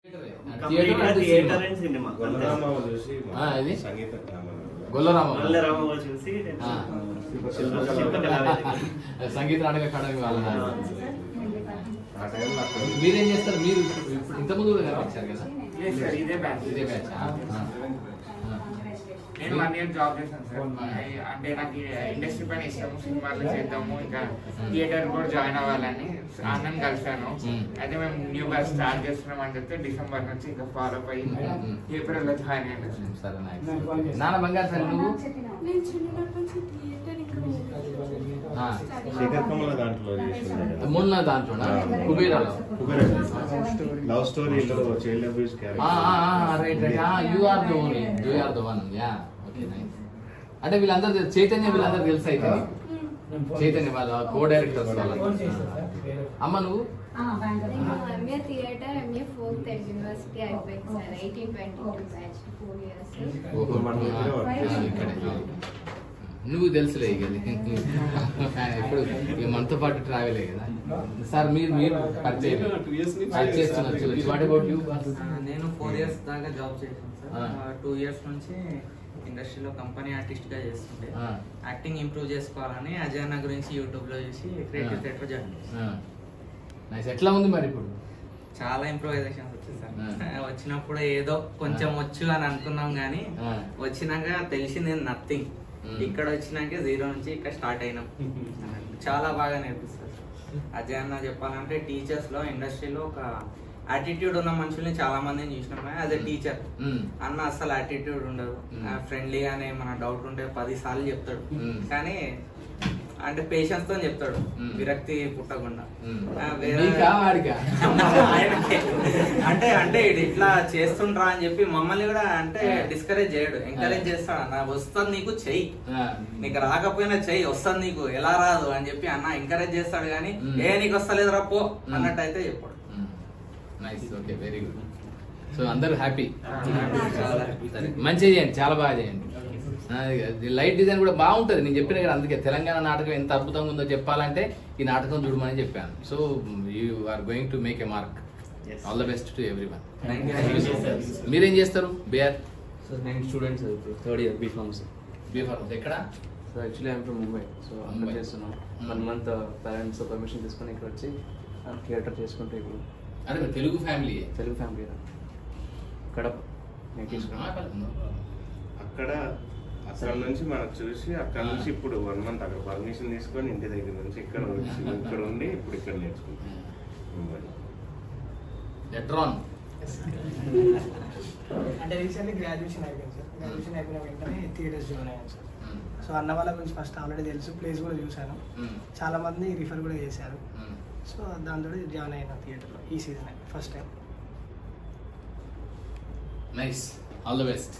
Sangeet Natak academy వాళ్ళ మీరేం చేస్తారు? మీరు ఇంతకుముందు కూడా కనిపించారు కదా? ఇదే బ్యాచ్. నేను 1 year జాబ్ చేశాను సార్. అంటే నాకు ఇండస్ట్రీ పైన ఇష్టము, సినిమాలు చేద్దాము, ఇంకా థియేటర్ కూడా జాయిన్ అవ్వాలని అన్నని కలిసాను. అయితే మేము న్యూ బ్యాచ్ స్టార్ట్ చేస్తున్నాం అని చెప్తే డిసెంబర్ నుంచి ఇంకా ఫాలో అయ్యి ఏప్రిల్ లో జాయిన్ అయ్యాను. నాన్న బంగారు సార్ నువ్వు మొన్న దాంట్లో కుబేరాలో లవ్ స్టోరీలో చైల్డ్ అబ్యూస్ అంటే వీళ్ళందరూ చైతన్య వీళ్ళందరూ తెలుసు. అయితే చైతన్య వాళ్ళ కో డైరెక్టర్స్ వాళ్ళ. అమ్మ నువ్వు MA theatre, MA folk university అయిపోయింది సార్. 1822 batch 4 years. నువ్వు తెలుసులే ఇక ఇప్పుడు మనతో పాటు ట్రావెలే కదా సార్. మీరు పరిచయం నేను 4 years దాకా జాబ్ చేశాను సార్. 2 years నుంచి ఇండస్ట్రీలో కంపెనీ ఆర్టిస్ట్ గా చేస్తుంటే యాక్టింగ్ ఇంప్రూవ్ చేసుకోవాలని అజయ్ అన్న గురించి యూట్యూబ్ లో చూసి క్రియేటివ్ థియేటర్ జాయిన్ చేశాను. ఎట్లా ఉంది మరి ఇప్పుడు? చాలా ఇంప్రూవైజేషన్స్ వచ్చాయి సార్. వచ్చినప్పుడు ఏదో కొంచెం వచ్చు అని అనుకున్నాం గానీ వచ్చినాక తెలిసింది నథింగ్. ఇక్కడ వచ్చినాక 0 నుంచి ఇక్కడ స్టార్ట్ అయినాం. చాలా బాగా నేర్పిస్తారు అజయ్ అన్న. చెప్పాలంటే టీచర్స్ లో ఇండస్ట్రీలో ఒక యాటిట్యూడ్ ఉన్న మనుషుల్ని చాలా మందిని చూసినాం. యాజ్ ఎ టీచర్ అన్న అసలు యాటిట్యూడ్ ఉండదు. ఫ్రెండ్లీగానే మన డౌట్ ఉంటే 10 సార్లు చెప్తాడు, కానీ అంటే పేషెన్స్ తో చెప్తాడు, విరక్తి పుట్టకుండా. అంటే అంటే ఇట్లా చేస్తుండ్రా అని చెప్పి మమ్మల్ని కూడా అంటే డిస్కరేజ్ చేయడు, ఎంకరేజ్ చేస్తాడు. అన్న వస్తుంది నీకు చెయ్యి, నీకు రాకపోయినా చెయ్యి, వస్తుంది నీకు, ఎలా రాదు అని చెప్పి అన్న ఎంకరేజ్ చేస్తాడు. కానీ నీకు వస్తలేదు రా పో అన్నట్టు అయితే చెప్పాడు. Okay, very good. సో అందరూ హ్యాపీ. మంచిగా చేయండి, చాలా బాగా చేయండి. లైట్ డిజైన్ కూడా బాగుంటుంది. నేను చెప్పిన కదా, అందుకే తెలంగాణ నాటకం ఎంత అద్భుతంగా ఉందో చెప్పాలంటే ఈ నాటకం చూడమని చెప్పాను. So you are going to make a mark. All the best to everyone. మీరేం చేస్తారు? బిఆర్ నేను స్టూడెంట్స్ 3rd year బీఫార్మసీ. ఎక్కడ? So actually I'm from Mumbai. So అక్కడ చేస్తున్నాం. 1 month పేరెంట్స్ పర్మిషన్ తీసుకొని ఇక్కడ వచ్చి థియేటర్ చేసుకుంటే ఇప్పుడు. అదే తెలుగు ఫ్యామిలీ. తెలుగు ఫ్యామిలీ కడప. అక్కడ నుంచి మనకు చూసి అక్కడ నుంచి ఇప్పుడు 1 month అక్కడ పర్మిషన్ తీసుకొని ఇంటి దగ్గర నుంచి ఇక్కడ వచ్చి ఇక్కడ ఉండి ఇప్పుడు ఇక్కడ నేర్చుకుంటాం. అంటే రీసెంట్లీ గ్రాడ్యుయేషన్ అయిపోయింది సార్. గ్రాడ్యుయేషన్ అయిపోయిన వెంటనే థియేటర్స్ జాయిన్ అయ్యాను సార్. సో అన్న వాళ్ళ గురించి ఫస్ట్ ఆల్రెడీ తెలుసు, ప్లేస్ కూడా చూశాను, చాలా మంది రిఫర్ కూడా చేశారు. సో దాంతో జాయిన్ అయిన థియేటర్లో ఈ season first time. Nice. All the best.